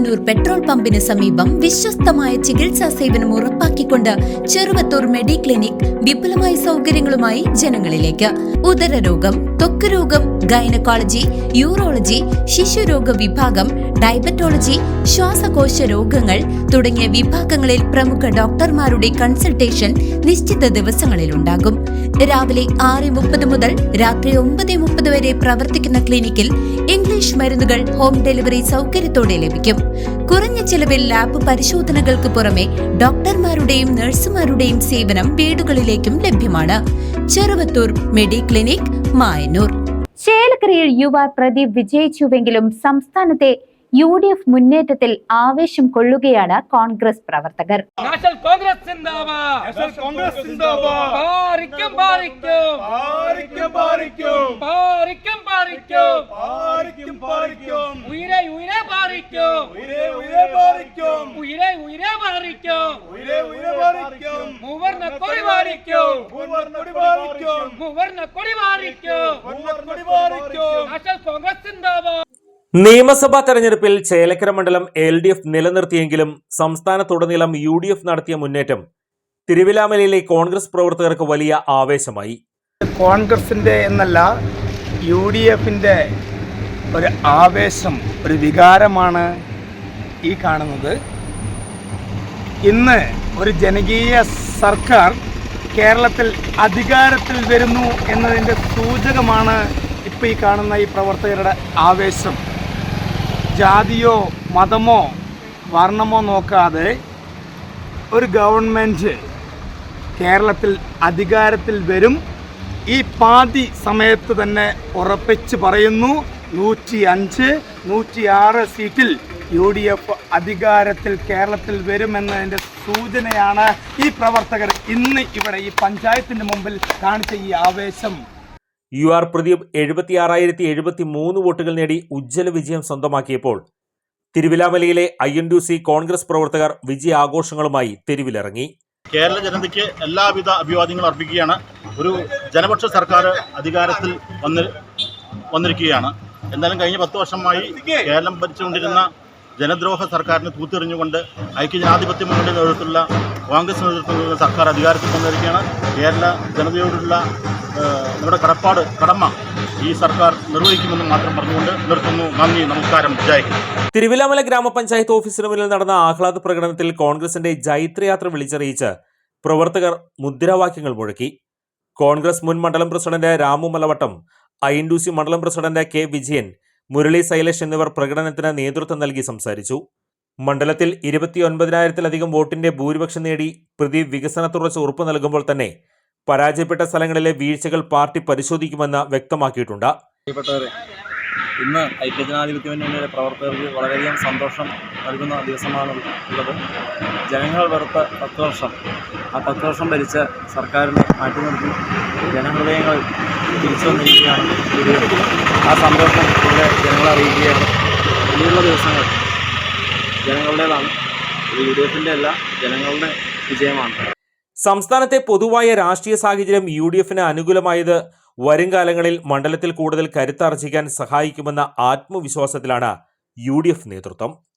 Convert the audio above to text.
Mayannur petrol പമ്പിന് സമീപം വിശ്വസ്തമായ ചികിത്സാ സേവനം ഉറപ്പാക്കിക്കൊണ്ട് ചെറുവത്തൂർ മെഡിക്ലിനിക് വിപുലമായ സൗകര്യങ്ങളുമായി ജനങ്ങളിലേക്ക്. ഉദരരോഗം, ത്വക്ക് രോഗം, ഗൈനക്കോളജി, യൂറോളജി, ശിശുരോഗ വിഭാഗം, ഡയബറ്റോളജി, ശ്വാസകോശ രോഗങ്ങൾ തുടങ്ങിയ വിഭാഗങ്ങളിൽ പ്രമുഖ ഡോക്ടർമാരുടെ കൺസൾട്ടേഷൻ നിശ്ചിത ദിവസങ്ങളിൽ ഉണ്ടാകും. രാവിലെ 6:30 മുതൽ രാത്രി 9:30 വരെ പ്രവർത്തിക്കുന്ന ക്ലിനിക്കിൽ ഇംഗ്ലീഷ് മരുന്നുകൾ ഹോം ഡെലിവറി സൗകര്യത്തോടെ ലഭിക്കും. കുറഞ്ഞ ചെലവിൽ ലാബ് പരിശോധനകൾക്ക് പുറമെ ഡോക്ടർമാരുടെയും നഴ്സുമാരുടെയും സേവനം വീടുകളിലേക്കും ലഭ്യമാണ്. ചെറുവത്തൂർ മെഡിക്ലിനിക്, മായന്നൂർ. ചേലക്കരയിൽ യുവ പ്രദീപ് വിജയിച്ചുവെങ്കിലും സംസ്ഥാനത്തെ UDF മുന്നേറ്റത്തിൽ ആവേശം കൊള്ളുകയാണ് കോൺഗ്രസ് പ്രവർത്തകർ. നിയമസഭാ തെരഞ്ഞെടുപ്പിൽ ചേലക്കര മണ്ഡലം LDF നിലനിർത്തിയെങ്കിലും സംസ്ഥാനത്തുടനീളം UDF നടത്തിയ മുന്നേറ്റം തിരുവിലാമലയിലെ കോൺഗ്രസ് പ്രവർത്തകർക്ക് വലിയ ആവേശമായി. കോൺഗ്രസിൻ്റെ എന്നല്ല UDFിൻ്റെ ഒരു ആവേശം, ഒരു വികാരമാണ് ഈ കാണുന്നത്. ഇന്ന് ഒരു ജനകീയ സർക്കാർ കേരളത്തിൽ അധികാരത്തിൽ വരുന്നു എന്നതിൻ്റെ സൂചകമാണ് ഇപ്പോൾ ഈ കാണുന്ന ഈ പ്രവർത്തകരുടെ ആവേശം. ജാതിയോ മതമോ വർണ്ണമോ നോക്കാതെ ഒരു ഗവൺമെൻറ് കേരളത്തിൽ അധികാരത്തിൽ വരും. ഈ പാതി സമയത്ത് തന്നെ ഉറപ്പിച്ച് പറയുന്നു, 105, 106 സീറ്റിൽ UDF അധികാരത്തിൽ കേരളത്തിൽ വരുമെന്നതിൻ്റെ സൂചനയാണ് ഈ പ്രവർത്തകർ ഇന്ന് ഇവിടെ ഈ പഞ്ചായത്തിൻ്റെ മുമ്പിൽ കാണിച്ച ഈ ആവേശം. UR പ്രദീപ് 76,073 വോട്ടുകൾ നേടി ഉജ്ജ്വല വിജയം സ്വന്തമാക്കിയപ്പോൾ തിരുവിലാമലയിലെ INDC കോൺഗ്രസ് പ്രവർത്തകർ വിജയാഘോഷങ്ങളുമായി തെരുവിലിറങ്ങി. കേരള ജനതയ്ക്ക് എല്ലാവിധ അഭിവാദ്യങ്ങളും അർപ്പിക്കുകയാണ്. ഒരു ജനപക്ഷ സർക്കാർ അധികാരത്തിൽ വന്നിരിക്കുകയാണ്. എന്തായാലും കഴിഞ്ഞ 10 വർഷമായി കേരളം ഭരിച്ചുകൊണ്ടിരുന്ന ജനദ്രോഹ സർക്കാരിനെ തൂത്തെറിഞ്ഞുകൊണ്ട് ഐക്യജനാധിപത്യ മുന്നണിയുടെ നേതൃത്വത്തിലുള്ള കോൺഗ്രസ് നേതൃത്വത്തിലുള്ള സർക്കാർ അധികാരത്തിൽ വന്നിരിക്കുകയാണ്. കേരള ജനതയോടുള്ള നമ്മുടെ കടമ ഈ സർക്കാർ നിർവഹിക്കുമെന്ന് മാത്രം പറഞ്ഞുകൊണ്ട് നിർത്തുന്നു. നന്ദി, നമസ്കാരം, ജയ് ഹിന്ദ്. തിരുവിലാമല ഗ്രാമപഞ്ചായത്ത് ഓഫീസിന് മുന്നിൽ നടന്ന ആഹ്ലാദ പ്രകടനത്തിൽ കോൺഗ്രസിന്റെ ജൈത്രയാത്ര വിളിച്ചറിയിച്ച് പ്രവർത്തകർ മുദ്രാവാക്യങ്ങൾ മുഴക്കി. കോൺഗ്രസ് മുൻ മണ്ഡലം പ്രസിഡന്റ് രാമു മലവട്ടം, INDC മണ്ഡലം പ്രസിഡന്റ് K വിജയൻ, മുരളി ശൈലേഷ് എന്നിവർ പ്രകടനത്തിന് നേതൃത്വം നൽകി സംസാരിച്ചു. മണ്ഡലത്തിൽ 29,000-ലധികം വോട്ടിന്റെ ഭൂരിപക്ഷം നേടി പ്രദീപ് വികസനത്തുറച്ച് ഉറപ്പു നൽകുമ്പോൾ തന്നെ പരാജയപ്പെട്ട സ്ഥലങ്ങളിലെ വീഴ്ചകൾ പാർട്ടി പരിശോധിക്കുമെന്ന് വ്യക്തമാക്കിയിട്ടുണ്ട്. ഇന്ന് ഐക്യജനാധിപത്യ മുന്നണിയുടെ പ്രവർത്തകർക്ക് വളരെയധികം സന്തോഷം നൽകുന്ന ദിവസമാണ് ഉള്ളത്. ജനങ്ങൾ വെറുത്ത 10 വർഷം, ആ 10 വർഷം ഭരിച്ച സർക്കാരിനെ മാറ്റി നിർത്തി ജനഹൃദയങ്ങൾ തിരിച്ചു വന്നിരിക്കുകയാണ്. ആ സന്തോഷം ഇവിടെ ജനങ്ങളെ അറിയിക്കുകയാണ്. ഇനിയുള്ള ദിവസങ്ങൾ ജനങ്ങളുടേതാണ്. UDFിൻ്റെ അല്ല, ജനങ്ങളുടെ വിജയമാണ്. സംസ്ഥാനത്തെ പൊതുവായ രാഷ്ട്രീയ സാഹചര്യം UDFിന് അനുകൂലമായത് വരും കാലങ്ങളിൽ മണ്ഡലത്തിൽ കൂടുതൽ കരുത്താർജിക്കാൻ സഹായിക്കുമെന്ന ആത്മവിശ്വാസത്തിലാണ് UDF നേതൃത്വം.